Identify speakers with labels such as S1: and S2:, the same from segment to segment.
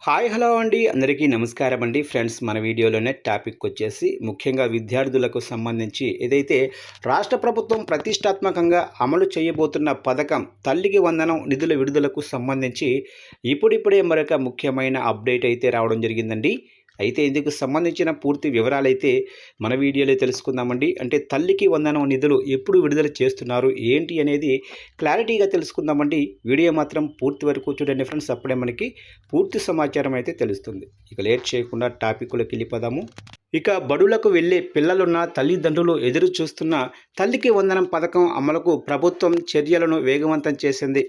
S1: Hi hello అండి అందరికీ నమస్కారం అండి ఫ్రెండ్స్. మన వీడియోలోనే టాపిక్ వచ్చేసి ముఖ్యంగా విద్యార్థులకు సంబంధించి ఏదైతే రాష్ట్ర ప్రభుత్వం ప్రతిష్టాత్మకంగా అమలు చేయబోతున్న పథకం తల్లికి వందనం నిధుల విడుదలకు సంబంధించి ఇప్పుడిప్పుడే మరొక ముఖ్యమైన అప్డేట్ అయితే రావడం జరిగిందండి. అయితే ఇందుకు సంబంధించిన పూర్తి వివరాలైతే మన వీడియోలో తెలుసుకుందామండి. అంటే తల్లికి వందనం నిధులు ఎప్పుడు విడుదల చేస్తున్నారు ఏంటి అనేది క్లారిటీగా తెలుసుకుందామండి. వీడియో మాత్రం పూర్తి వరకు చూడండి ఫ్రెండ్స్, అప్పుడే మనకి పూర్తి సమాచారం అయితే తెలుస్తుంది. ఇక లేట్ చేయకుండా టాపిక్లోకి వెళ్ళిపోదాము. ఇక బడులకు వెళ్ళే పిల్లలున్న తల్లిదండ్రులు ఎదురు చూస్తున్న తల్లికి వందనం పథకం అమలుకు ప్రభుత్వం చర్యలను వేగవంతం చేసింది.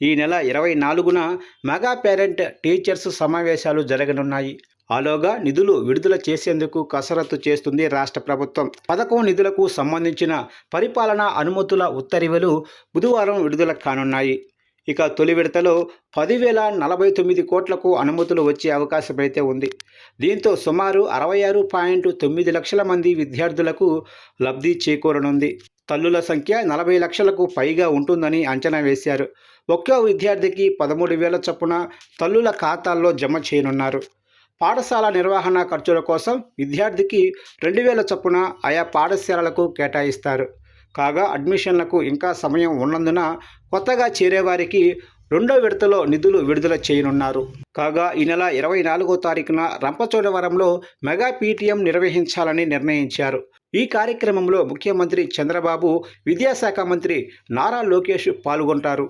S1: ఈ నెల 24న మెగా పేరెంట్ టీచర్స్ సమావేశాలు జరగనున్నాయి. ఆలోగా నిధులు విడుదల చేసేందుకు కసరత్తు చేస్తుంది రాష్ట్ర ప్రభుత్వం. పథకం నిధులకు సంబంధించిన పరిపాలనా అనుమతుల ఉత్తర్వులు బుధవారం విడుదల కానున్నాయి. ఇక తొలి విడతలో 10,049 కోట్లకు అనుమతులు వచ్చే అవకాశం అయితే ఉంది. దీంతో సుమారు 66.9 లక్షల మంది విద్యార్థులకు లబ్ధి చేకూరనుంది. తల్లుల సంఖ్య 40 లక్షలకు పైగా ఉంటుందని అంచనా వేశారు. ఒక్కో విద్యార్థికి 13,000 చొప్పున తల్లుల ఖాతాల్లో జమ చేయనున్నారు. పాఠశాల నిర్వహణ ఖర్చుల కోసం విద్యార్థికి 2,000 చొప్పున ఆయా పాఠశాలలకు కేటాయిస్తారు. కాగా అడ్మిషన్లకు ఇంకా సమయం ఉన్నందున కొత్తగా చేరేవారికి రెండో విడతలో నిధులు విడుదల చేయనున్నారు. కాగా ఈ నెల 24వ తారీఖున రంపచోడవరంలో మెగా పీటీఎం నిర్వహించాలని నిర్ణయించారు. ఈ కార్యక్రమంలో ముఖ్యమంత్రి చంద్రబాబు, విద్యాశాఖ మంత్రి నారా లోకేష్ పాల్గొంటారు.